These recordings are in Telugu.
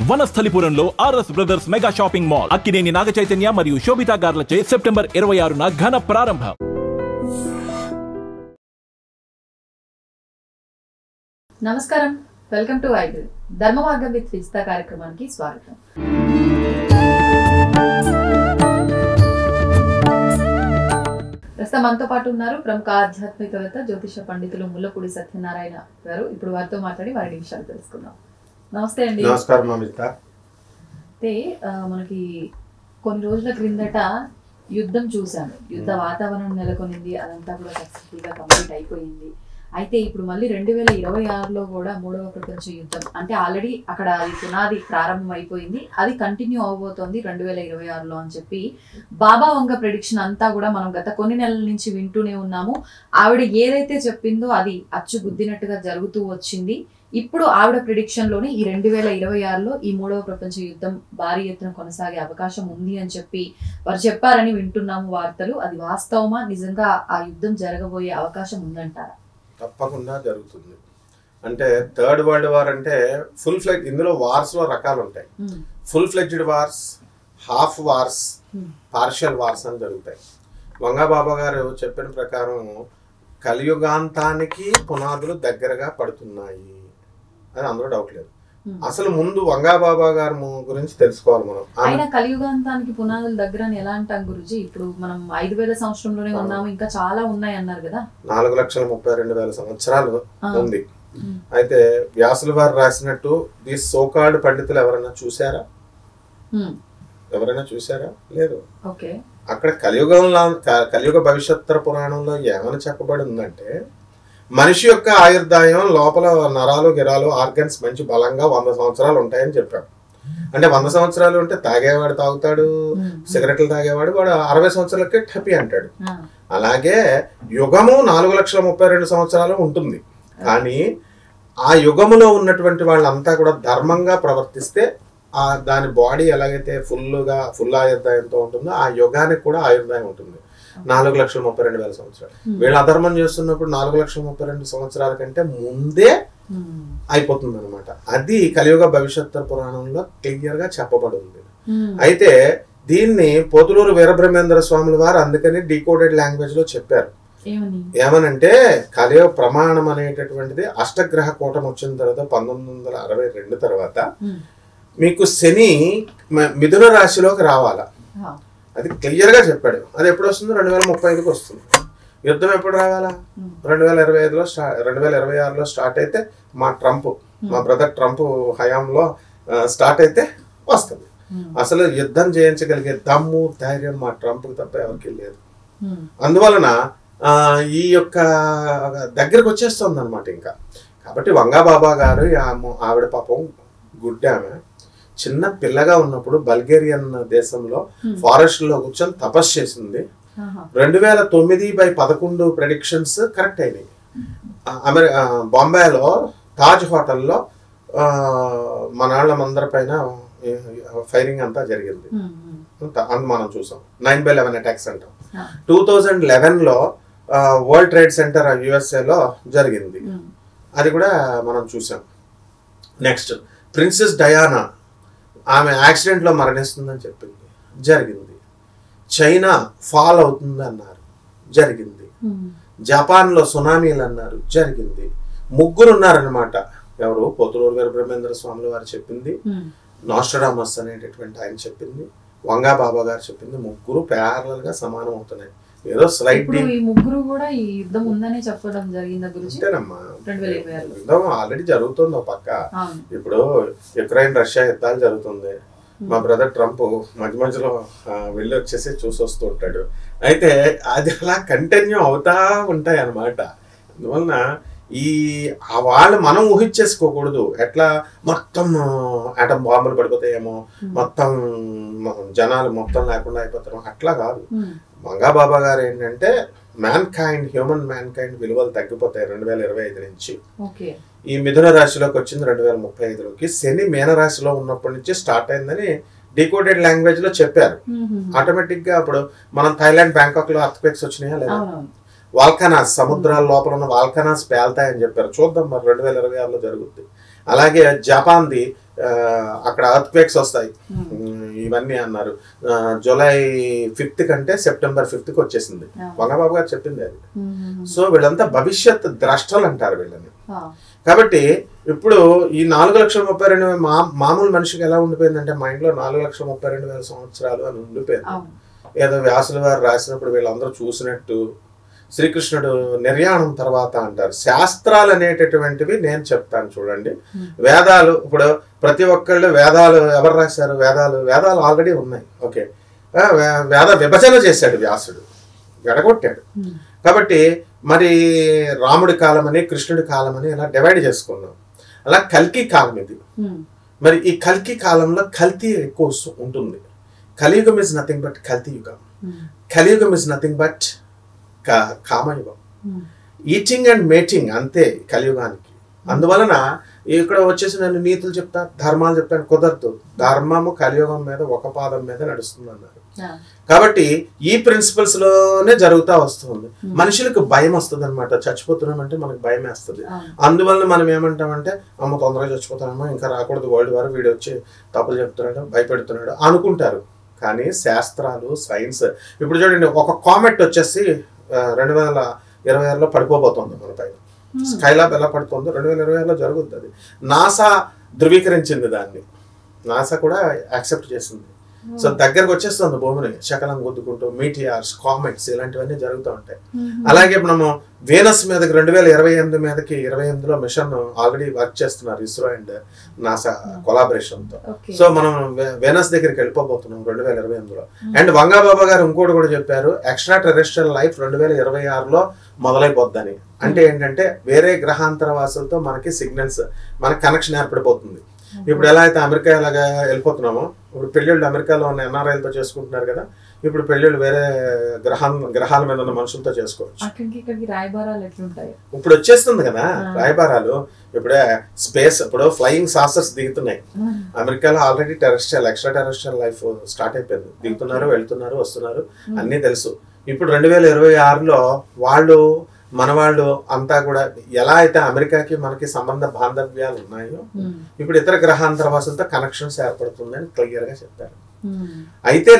వనస్థలిపురంలో RS brothers mega shopping mall Akkineni Naga Chaitanya మరియు శోభితా గార్లచే సెప్టెంబర్ 26న ఘన ప్రారంభం. నమస్కారం, వెల్కమ్ టు ఐడిల్ ధర్మ మార్గం విత్ ఫిజితా కార్యక్రమానికి స్వాగతం. ప్రస్తుతం మనతో పాటు ఉన్నారు ప్రముఖ ఆధ్యాత్మికవేత్త జ్యోతిష పండితులు ముల్లపూడి సత్యనారాయణ గారు. ఇప్పుడు వారితో మాట్లాడి వారి విషయాలు తెలుసుకుందాం. నమస్తే అండి. నమస్కారం అమిత. అయితే మనకి కొన్ని రోజుల క్రిందట యుద్ధం చూసాము, యుద్ధ వాతావరణం నెలకొనింది, అదంతా కూడా సక్సెస్ఫుల్ గా కంప్లీట్ అయిపోయింది. అయితే ఇప్పుడు మళ్ళీ 2026లో కూడా మూడవ ప్రపంచ యుద్ధం అంటే ఆల్రెడీ అక్కడ పునాది ప్రారంభం అయిపోయింది, అది కంటిన్యూ అవబోతోంది 2026లో అని చెప్పి బాబా వంగ ప్రెడిక్షన్ అంతా కూడా మనం గత కొన్ని నెలల నుంచి వింటూనే ఉన్నాము. ఆవిడ ఏదైతే చెప్పిందో అది అచ్చు గుద్దినట్టుగా జరుగుతూ వచ్చింది. ఇప్పుడు ఆవిడ ప్రిడిక్షన్ లోని ఈ 2026లో ఈ మూడవ ప్రపంచ యుద్ధం భారీ ఎత్తున కొనసాగే అవకాశం ఉంది అని చెప్పి వారు చెప్పారని వింటున్నాము వార్తలు. అది వాస్తవమా? నిజంగా ఆ యుద్ధం జరగబోయే అవకాశం ఉందంటారా? తప్పకుండా జరుగుతుంది. అంటే థర్డ్ వరల్డ్ వార్ అంటే ఫుల్ ఫ్లెడ్జ్, ఇందులో వార్స్ లో రకాలు ఉంటాయి. Full fledged wars, half wars, partial wars అని జరుగుతాయి. వంగబాబా గారు చెప్పిన ప్రకారం కలియుగాంతానికి పునాదులు దగ్గరగా పడుతున్నాయి అని అందులో డౌట్ లేదు. అసలు ముందు వంగబాబా గారి గురించి తెలుసుకోవాలి మనం. ఆయన కలియుగాంతానికి పునాదులు దగ్గర అని ఎలా అంటాం గురుజీ? ఇప్పుడు మనం 5000 సంవత్సరంలోనే ఉన్నాము, ఇంకా చాలా ఉన్నాయి అన్నారు కదా. 4,32,000 సంవత్సరాలు ఉంది. అయితే వ్యాసుల వారు రాసినట్టు ఈ సోకాల్డ్ పండితులు ఎవరైనా చూసారా? లేదు. అక్కడ కలియుగ భవిష్యత్తర పురాణంలో ఏమని చెప్పబడి ఉందంటే, మనిషి యొక్క ఆయుర్దాయం లోపల నరాలు గిరాలు ఆర్గన్స్ మంచి బలంగా 100 సంవత్సరాలు ఉంటాయని చెప్పాడు. అంటే 100 సంవత్సరాలు ఉంటే తాగేవాడు తాగుతాడు, సిగరెట్లు తాగేవాడు వాడు 60 సంవత్సరాలకే టపి అంటాడు. అలాగే యుగము 4,32,000 సంవత్సరాలు ఉంటుంది. కానీ ఆ యుగములో ఉన్నటువంటి వాళ్ళంతా కూడా ధర్మంగా ప్రవర్తిస్తే దాని బాడీ ఎలాగైతే ఫుల్ ఆయుర్దాయంతో ఉంటుందో ఆ యుగానికి కూడా ఆయుర్దాయం ఉంటుంది. 4,32,000 సంవత్సరాలు. వీళ్ళు అధర్మం చేస్తున్నప్పుడు 4,32,000 సంవత్సరాల కంటే ముందే అయిపోతుంది అనమాట. అది కలియుగ భవిష్యత్తు పురాణంలో క్లియర్ గా చెప్పబడి ఉంది. అయితే దీన్ని పోతులూరు వీరబ్రహ్మేంద్ర స్వాముల వారు అందుకని డీకోడెడ్ లాంగ్వేజ్ లో చెప్పారు. ఏమనంటే కలియుగ ప్రమాణం అనేటటువంటిది అష్టగ్రహ కూటమి వచ్చిన తర్వాత 1962 తర్వాత మీకు శని మిథున రాశిలోకి రావాలా, అది క్లియర్ గా చెప్పాడు. అది ఎప్పుడు వస్తుంది? 2035కి వస్తుంది. యుద్ధం ఎప్పుడు రావాలా? 2026లో స్టార్ట్ అయితే మా బ్రదర్ ట్రంప్ హయాంలో స్టార్ట్ అయితే వస్తుంది. అసలు యుద్ధం చేయించగలిగే దమ్ము ధైర్యం మా ట్రంప్ తప్ప ఎవరికి లేదు. అందువలన ఈ యొక్క దగ్గరకు వచ్చేస్తుంది అనమాట ఇంకా. కాబట్టి వంగబాబా గారు ఆవిడ పాపం గుడ్డామె చిన్న పిల్లగా ఉన్నప్పుడు బల్గేరియన్ దేశంలో ఫారెస్ట్ లో కూర్చొని తపస్సు చేసింది. 2009/11 ప్రెడిక్షన్స్ కరెక్ట్ అయినాయి. బాంబేలో తాజ్ హోటల్లో మనాళ్ళమందరి పైన ఫైరింగ్ అంతా జరిగింది. మనం చూసాం. 9/11 అటాక్స్ అంటాం. 2011లో వరల్డ్ ట్రేడ్ సెంటర్ USA జరిగింది. అది కూడా మనం చూసాం. నెక్స్ట్ ప్రిన్సెస్ డయానా ఆమె యాక్సిడెంట్లో మరణిస్తుందని చెప్పింది, జరిగింది. చైనా ఫాల్ అవుతుంది అన్నారు, జరిగింది. జపాన్లో సునామీలు అన్నారు, జరిగింది. ముగ్గురు ఉన్నారనమాట. ఎవరు? పోతులూరు వీరబ్రహ్మేంద్ర స్వాముల వారు చెప్పింది, నాస్ట్రాడమస్ అనేటటువంటి ఆయన చెప్పింది, వంగబాబా గారు చెప్పింది. ముగ్గురు ప్యారలల్ గా సమానం అవుతున్నాయి. ఏదో స్లైట్ ముగ్గురు కూడా ఈ యుద్ధం ఉందని చెప్పడం జరిగింది గురించి. అంతేనమ్మా, యుద్ధం ఆల్రెడీ జరుగుతుంది ఒక పక్క. ఇప్పుడు యుక్రెయిన్ రష్యా యుద్ధాలు జరుగుతుంది. మా బ్రదర్ ట్రంప్ మధ్య మధ్యలో వెళ్ళి వచ్చేసి చూసి వస్తూ ఉంటాడు. అయితే అది అలా కంటిన్యూ అవుతా ఉంటాయి అన్నమాట. అందువలన వాళ్ళు మనం ఊహించేసుకోకూడదు. ఎట్లా మొత్తం ఆటం బాంబులు పడిపోతాయేమో, మొత్తం జనాలు మొత్తం లేకుండా అయిపోతారు, అట్లా కాదు. వంగబాబా గారు ఏంటంటే హ్యూమన్ మ్యాన్ కైండ్ విలువలు తగ్గిపోతాయి 2025 నుంచి. ఈ మిథున రాశిలోకి వచ్చింది 2035లోకి. శని మీనరాశిలో ఉన్నప్పటి నుంచి స్టార్ట్ అయిందని డీకోడెడ్ లాంగ్వేజ్ లో చెప్పారు. ఆటోమేటిక్ గా అప్పుడు మనం థాయిలాండ్ బ్యాంకాక్ లో అర్త్క్వేక్స్ వచ్చినాయా లేదా? వాల్కనాస్, సముద్రాల లోపల ఉన్న వాల్కనాస్ పేల్తాయని చెప్పారు. చూద్దాం మరి 2026లో జరుగుద్ది. అలాగే జపాన్ది అక్కడ అర్త్ క్వేక్స్ వస్తాయి ఇవన్నీ అన్నారు. జూలై 5th కంటే సెప్టెంబర్ 5th వచ్చేసింది. వంగబాబు గారు చెప్పింది అది. సో వీళ్ళంతా భవిష్యత్ ద్రష్టలు అంటారు వీళ్ళని. కాబట్టి ఇప్పుడు ఈ 4,32,000 మామూలు మనిషికి ఎలా ఉండిపోయిందంటే మైండ్ లో 4,32,000 సంవత్సరాలు అని ఉండిపోయింది. ఏదో వ్యాసుల వారు రాసినప్పుడు వీళ్ళందరూ చూసినట్టు శ్రీకృష్ణుడు నిర్యాణం తర్వాత అంటారు. శాస్త్రాలు అనేటటువంటివి నేను చెప్తాను చూడండి. వేదాలు ఇప్పుడు ప్రతి ఒక్కళ్ళు వేదాలు ఎవరు రాశారు? వేదాలు ఆల్రెడీ ఉన్నాయి. ఓకే, వేద విభజన చేశాడు వ్యాసుడు, విడగొట్టాడు. కాబట్టి మరి రాముడి కాలం అని కృష్ణుడి కాలం అని ఇలా డివైడ్ చేసుకున్నాం. అలా కల్కి కాలం ఇది. మరి ఈ కల్కి కాలంలో కల్తీ ఎక్కువ ఉంటుంది. కలియుగం ఇస్ నథింగ్ బట్ కల్తీ యుగం. కలియుగం ఇస్ నథింగ్ బట్ కామయుగం. ఈటింగ్ అండ్ మేటింగ్ అంతే కలియుగానికి. అందువలన ఇక్కడ వచ్చేసి నేను నీతులు చెప్తాను, ధర్మాలు చెప్తాను, కుదరదు. ధర్మము కలియుగం మీద ఒక పాదం మీద నడుస్తుంది అన్నారు. కాబట్టి ఈ ప్రిన్సిపల్స్ లోనే జరుగుతూ వస్తుంది. మనుషులకు భయం వస్తుంది అనమాట. చచ్చిపోతున్నామంటే మనకు భయం వేస్తుంది. అందువలన మనం ఏమంటామంటే అమ్మ తొందరగా చచ్చిపోతామో, ఇంకా రాకూడదు వరల్డ్ వార్, వీడు వచ్చి తప్పులు చెప్తున్నాడు, భయపెడుతున్నాడు అనుకుంటారు. కానీ శాస్త్రాలు, సైన్స్ ఇప్పుడు చూడండి, ఒక కామెట్ వచ్చేసి 2026లో పడిపోబోతోంది మన పైన. స్కైలాబ్ ఎలా పడుతుందో 2026లో జరుగుతుంది. అది నాసా ధృవీకరించింది దాన్ని. నాసా కూడా యాక్సెప్ట్ చేసింది. సో దగ్గరకు వచ్చేస్తుంది భూమిని శకలం గుద్దుకుంటూ. మీటియార్స్, కామెట్స్ ఇలాంటివన్నీ జరుగుతూ ఉంటాయి. అలాగే మనము వేనస్ మీదకి 2028 మీదకి 28లో మిషన్ ఆల్రెడీ వర్క్ చేస్తున్నారు ఇస్రో అండ్ నాసా కొలాబరేషన్ తో. సో మనం వేనస్ దగ్గరికి వెళ్ళిపోబోతున్నాం 2028లో. అండ్ వంగాబాబా గారు ఇంకోటి కూడా చెప్పారు, ఎక్స్ట్రా టెరెస్ట్రియల్ లైఫ్ 2026లో మొదలైపోద్దని. అంటే ఏంటంటే వేరే గ్రహాంతర వాసులతో మనకి సిగ్నల్స్, మనకి కనెక్షన్ ఏర్పడిపోతుంది. ఇప్పుడు ఎలా అయితే అమెరికా ఎలాగా వెళ్ళిపోతున్నామో, ఇప్పుడు పెళ్ళిళ్ళు అమెరికాలో ఉన్న ఎన్ఆర్ఐలతో చేసుకుంటున్నారు కదా, ఇప్పుడు పెళ్ళిళ్ళు వేరే గ్రహాల మీద ఉన్న మనుషులతో చేసుకోవచ్చు. ఇప్పుడు వచ్చేస్తుంది కదా రాయబారాలు. ఇప్పుడే స్పేస్, ఇప్పుడు ఫ్లయింగ్ సాసర్స్ దిగుతున్నాయి అమెరికాలో. Already terrestrial, extra terrestrial life start అయిపోయింది. దిగుతున్నారు, వెళ్తున్నారు, వస్తున్నారు, అన్నీ తెలుసు. ఇప్పుడు 2026లో వాళ్ళు మనవాళ్ళు అంతా కూడా ఎలా అయితే అమెరికాకి మనకి సంబంధ బాంధవ్యాలు ఉన్నాయో, ఇప్పుడు ఇతర గ్రహాంతర వాసులతో కనెక్షన్స్ ఏర్పడుతుందని క్లియర్ గా చెప్పారు. అయితే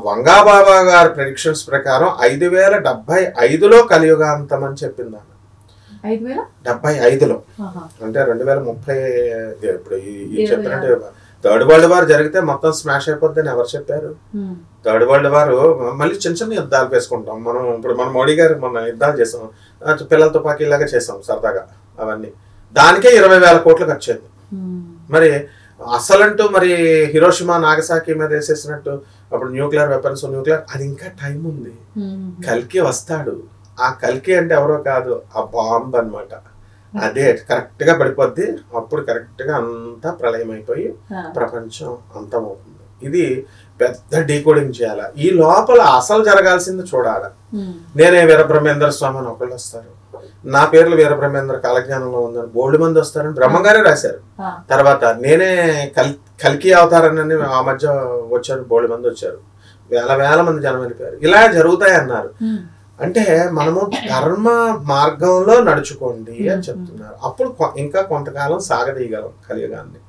వంగాబాబా గారి ప్రెడిక్షన్స్ ప్రకారం 5075లో కలియుగాంతం అని చెప్పింది ఆమె. 5075లో అంటే 2030. ఇప్పుడు చెప్పినట్టు థర్డ్ వరల్డ్ వార్ జరిగితే మొత్తం స్మాష్ అయిపోద్దని ఎవరు చెప్పారు? థర్డ్ వరల్డ్ వార్ మళ్ళీ చిన్న చిన్న యుద్ధాలు వేసుకుంటాం మనం. ఇప్పుడు మన మోడీ గారు మన యుద్ధాలు చేసాం, పిల్లల తుపాకీలాగా చేసాం సరదాగా. అవన్నీ దానికే 20,000 కోట్లు ఖర్చు అయింది. మరి అసలంటూ మరి హిరోషిమా నాగసాకి మీద వేసేసినట్టు అప్పుడు న్యూక్లియర్ వెపన్స్, అది ఇంకా టైం ఉంది. కల్కి వస్తాడు. ఆ కల్కి అంటే ఎవరో కాదు, ఆ బాంబ్ అన్నమాట. అదే కరెక్ట్ గా పడిపోద్ది. అప్పుడు కరెక్ట్ గా అంతా ప్రళయం అయిపోయి ప్రపంచం అంతమవుతుంది. ఇది పెద్ద డీకోడింగ్ చేయాలి. ఈ లోపల అసలు జరగాల్సింది చూడాలి. నేనే వీరబ్రహ్మేంద్ర స్వామి అని ఒకళ్ళు వస్తారు, నా పేర్లు వీరబ్రహ్మేంద్ర కాలజ్ఞానంలో ఉందని బోల్డ్ మంది వస్తారని బ్రహ్మగారే రాశారు. తర్వాత నేనే కల్కి అవతారాన్ని ఆ మధ్య వచ్చారు, బోల్డ్ మంది వచ్చారు, వేల మంది జనం వెళ్ళిపోయారు. ఇలా జరుగుతాయి అన్నారు. అంటే మనము ధర్మ మార్గంలో నడుచుకోండి అని చెప్తున్నారు. అప్పుడు ఇంకా కొంతకాలం సాగదీయగలం కలియుగాన్ని.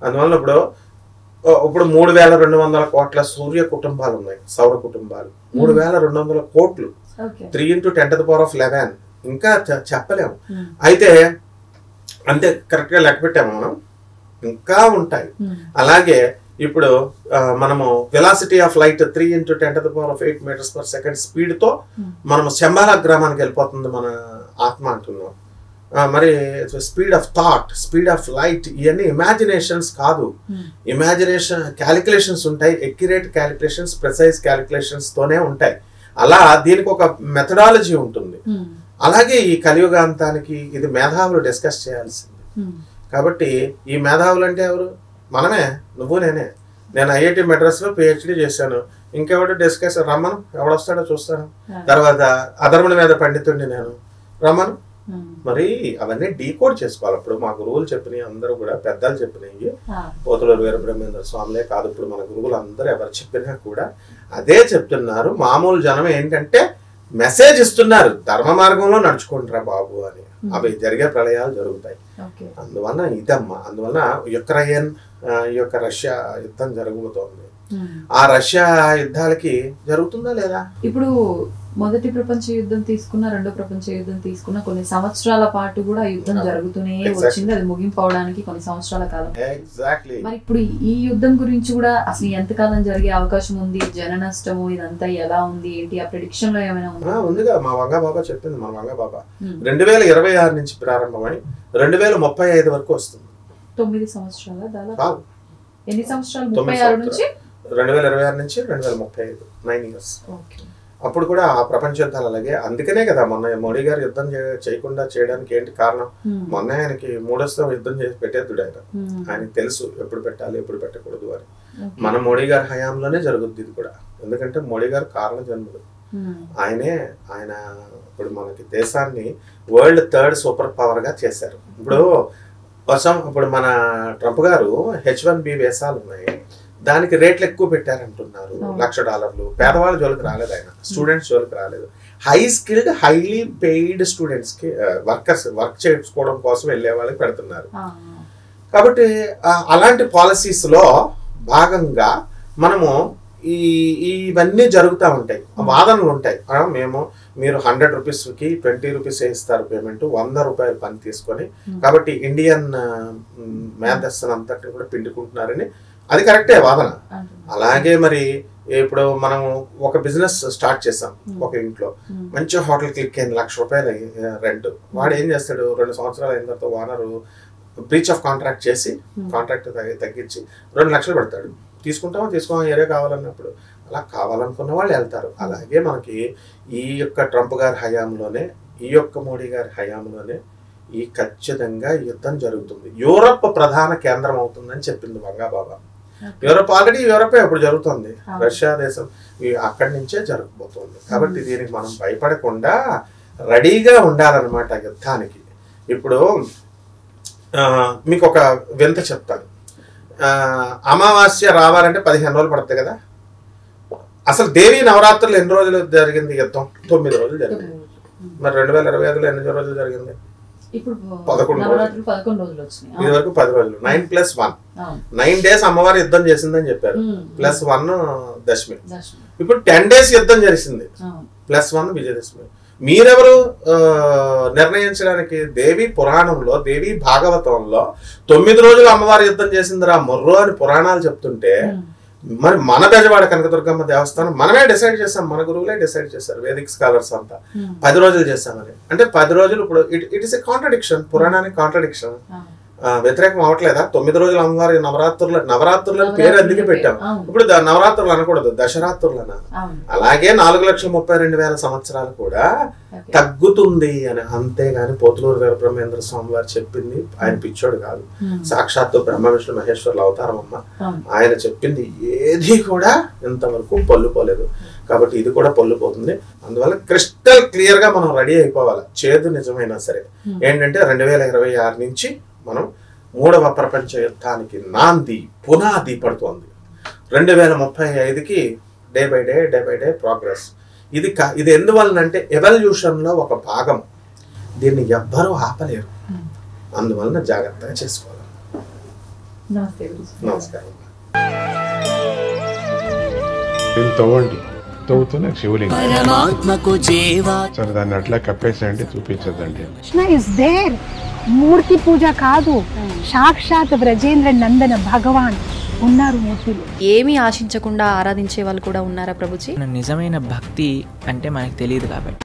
అందువల్ల ఇప్పుడు 3,200 కోట్ల సూర్య కుటుంబాలు ఉన్నాయి, సౌర కుటుంబాలు. 3,200 కోట్లు, 3 × 10⁻11. ఇంకా చెప్పలేము. అయితే అంతే కరెక్ట్ గా లెక్క పెట్టాము మనం. ఇంకా ఉంటాయి. అలాగే ఇప్పుడు మనము velocity of light 3 × 10⁸ meters per second speed తో మనము శంబాలా గ్రామానికి వెళ్ళిపోతుంది మన ఆత్మ అంటున్నాం. మరి speed of thought, speed of light, ఇవన్నీ ఇమాజినేషన్స్ కాదు. ఇమాజినేషన్ క్యాలిక్యులేషన్స్ ఉంటాయి, ఎక్యురేట్ క్యాలిక్యులేషన్స్, ప్రిసైజ్ క్యాలిక్యులేషన్స్ తోనే ఉంటాయి. అలా దీనికి ఒక మెథడాలజీ ఉంటుంది. అలాగే ఈ కలియుగాంతానికి ఇది మేధావులు డిస్కస్ చేయాల్సింది. కాబట్టి ఈ మేధావులు అంటే ఎవరు? మనమే, నువ్వు నేనే. నేను ఐఐటి మెడ్రాస్ లో PhD చేశాను. ఇంకెవడు డిస్కస్ రమ్మను, ఎవడొస్తాడో చూస్తాను. తర్వాత అధర్ముల మీద పండితుడిని నేను, రమ్మను. మరి అవన్నీ డీకోడ్ చేసుకోవాలి. ఇప్పుడు మా గురువులు చెప్పినవి అందరూ కూడా పెద్దలు చెప్పినవి, పోతులూరు వీరబ్రహ్మేంద్ర స్వామిలే కాదు, ఇప్పుడు మన గురువులు అందరూ ఎవరు చెప్పినా కూడా అదే చెప్తున్నారు. మామూలు జనం ఏంటంటే మెసేజ్ ఇస్తున్నారు, ధర్మ మార్గంలో నడుచుకుంటారా బాబు అని. అవి జరిగే ప్రళయాలు జరుగుతాయి. అందువలన ఇదమ్మా, అందువలన యుక్రెయిన్ ఈ యొక్క రష్యా యుద్ధం జరగబోతోంది. ఆ రష్యా యుద్ధాలకి జరుగుతుందా లేదా? ఇప్పుడు మొదటి ప్రపంచ యుద్ధం తీసుకున్న, రెండో ప్రపంచ యుద్ధం తీసుకున్న కొన్ని సంవత్సరాల పాటు కూడా యుద్ధం జరుగుతూనే వచ్చింది. అది ముగింపు అవడానికి కొన్ని సంవత్సరాల కాలం. ఎగ్జాక్ట్లీ. మరి ఇప్పుడు ఈ యుద్ధం గురించి కూడా అసలు ఎంతకాలం జరిగే అవకాశం ఉంది, జన నష్టము ఇదంతా ఎలా ఉంది, ఏంటి ఆ ప్రెడిక్షన్ లో ఏమైనా ఉందిగా? మా వంగా బాబా చెప్పింది. మన వంగా బాబా 2026 నుంచి ప్రారంభమై 2035 వరకు వస్తుంది. 9 సంవత్సరాల దాదాపు. ఎన్ని సంవత్సరాలు? 36 నుంచి 2026 నుంచి 2035, 9 years. అప్పుడు కూడా ఆ ప్రపంచ యుద్ధాలు అలాగే. అందుకనే కదా మొన్న మోడీ గారు యుద్ధం చేయకుండా చేయడానికి ఏంటి కారణం? మొన్న ఆయనకి 3వ యుద్ధం చేసి పెట్టేద్దుడు ఆయన. ఆయనకి తెలుసు ఎప్పుడు పెట్టాలి, ఎప్పుడు పెట్టకూడదు అని. మన మోడీ గారి హయాంలోనే జరుగుద్ది ఇది కూడా. ఎందుకంటే మోడీ గారు కారణ జన్ముడు. ఆయన ఇప్పుడు మనకి దేశాన్ని వరల్డ్ 3rd సూపర్ పవర్ గా చేశారు. ఇప్పుడు మన ట్రంప్ గారు H1B వీసాలు ఉన్నాయి, దానికి రేట్లు ఎక్కువ పెట్టారంటున్నారు. $1,00,000. పేదవాళ్ళ జోలికి రాలేదు ఆయన, స్టూడెంట్స్ జోలికి రాలేదు. High skilled highly paid students కి వర్క్ చేసుకోవడం కోసం వెళ్ళే వాళ్ళకి పెడుతున్నారు. కాబట్టి అలాంటి పాలసీస్ లో భాగంగా మనము ఇవన్నీ జరుగుతూ ఉంటాయి, వాదనలు ఉంటాయి. మీరు 100 రూపీస్కి 20 రూపీస్ ఇస్తారు పేమెంట్, 100 రూపాయలు పని తీసుకొని, కాబట్టి ఇండియన్ మేధస్సును అంతటి కూడా పిండుకుంటున్నారని. అది కరెక్టే వాదన. అలాగే మరి ఇప్పుడు మనం ఒక బిజినెస్ స్టార్ట్ చేసాం ఒక ఇంట్లో, మంచి హోటల్ క్లిక్ అయింది, ₹1,00,000 రెంట్. వాడు ఏం చేస్తాడు, 2 సంవత్సరాలు అయిన తర్వాత ఓనరు బ్రీచ్ ఆఫ్ కాంట్రాక్ట్ చేసి కాంట్రాక్ట్ తగ్గించి 2 లక్షలు పెడతాడు. తీసుకోమా ఏరే కావాలన్నప్పుడు అలా కావాలనుకున్న వాళ్ళు వెళ్తారు. అలాగే మనకి ఈ యొక్క ట్రంప్ గారి హయాంలోనే, ఈ యొక్క మోడీ గారి హయాంలోనే ఖచ్చితంగా యుద్ధం జరుగుతుంది. యూరప్ ప్రధాన కేంద్రం అవుతుందని చెప్పింది వంగా బాబా. యూరప్ ఆల్రెడీ యూరపే ఇప్పుడు జరుగుతుంది, రష్యా దేశం అక్కడి నుంచే జరగబోతుంది. కాబట్టి దీనికి మనం భయపడకుండా రెడీగా ఉండాలన్నమాట యుద్ధానికి. ఇప్పుడు మీకు ఒక వింత చెప్తాను. అమావాస్య రావాలంటే 15 రోజులు పడుతుంది కదా. అసలు దేవీ నవరాత్రులు ఎన్ని రోజులు జరిగింది యుద్ధం? 9 రోజులు జరిగింది. మరి 2025లో ఎన్ని రోజులు జరిగింది? 11 రోజులు. ఇది వరకు 10 రోజులు. 9+1 9 days అమ్మవారు యుద్ధం చేసిందని చెప్పారు, +1 దశమి. ఇప్పుడు 10 days యుద్ధం జరిగింది, +1 విజయదశమి. మీరెవరు నిర్ణయించడానికి? దేవి పురాణంలో, దేవి భాగవతంలో 9 రోజులు అమ్మవారి యుద్ధం చేసిందిరా మొర్రో అని పురాణాలు చెప్తుంటే, మరి మన బెజవాడ కనకదుర్గమ్మ దేవస్థానం మనమే డిసైడ్ చేసాం, మన గురువులే డిసైడ్ చేశారు, వేదిక్ స్కాలర్స్ అంతా 10 రోజులు చేస్తామని. అంటే 10 రోజులు ఇప్పుడు ఇట్ ఈస్ ఎ కాంట్రడిక్షన్, పురాణానికి కాంట్రడిక్షన్. వ్యతిరేకం అవట్లేదా? 9 రోజులు అమ్మవారి నవరాత్రుల పేరు అందుకే పెట్టాం. ఇప్పుడు నవరాత్రులు అనకూడదు, దశరాత్రులు అనాలి. అలాగే 4,32,000 సంవత్సరాలు కూడా తగ్గుతుంది అని. అంతేగాని పోతులూరు వీరబ్రహ్మేంద్ర స్వామి వారు చెప్పింది, ఆయన పిచ్చోడు కాదు, సాక్షాత్తు బ్రహ్మ విష్ణు మహేశ్వరుల అవతారం అమ్మ. ఆయన చెప్పింది ఏది కూడా ఇంతవరకు పొల్లుపోలేదు. కాబట్టి ఇది కూడా పొల్లుపోతుంది. అందువల్ల క్రిస్టల్ క్లియర్ గా మనం రెడీ అయిపోవాలి. చేదు నిజమైనా సరే ఏంటంటే 2026 నుంచి మనం 3వ ప్రపంచ యుద్ధానికి నాంది పునాది పడుతోంది. 2035కి డే బై డే ప్రోగ్రెస్. ఇది ఎందువలనంటే ఎవల్యూషన్ లో ఒక భాగం. దీన్ని ఎవ్వరూ ఆపలేరు. అందువలన జాగ్రత్తగా చేసుకోవాలి. నమస్కారం. తవ్వుతూనే శివలింగం. సరే దాన్ని అట్లా కప్పేసేయండి, చూపించదండి. Krishna is there. మూర్తి పూజ కాదు, సాక్షాత్ బ్రజేంద్ర నందన భగవాన్ ఉన్నారు మూర్తిలో. ఏమీ ఆశించకుండా ఆరాధించే వాళ్ళు కూడా ఉన్నారా ప్రభుజీ? నిజమైన భక్తి అంటే మనకు తెలియదు కాబట్టి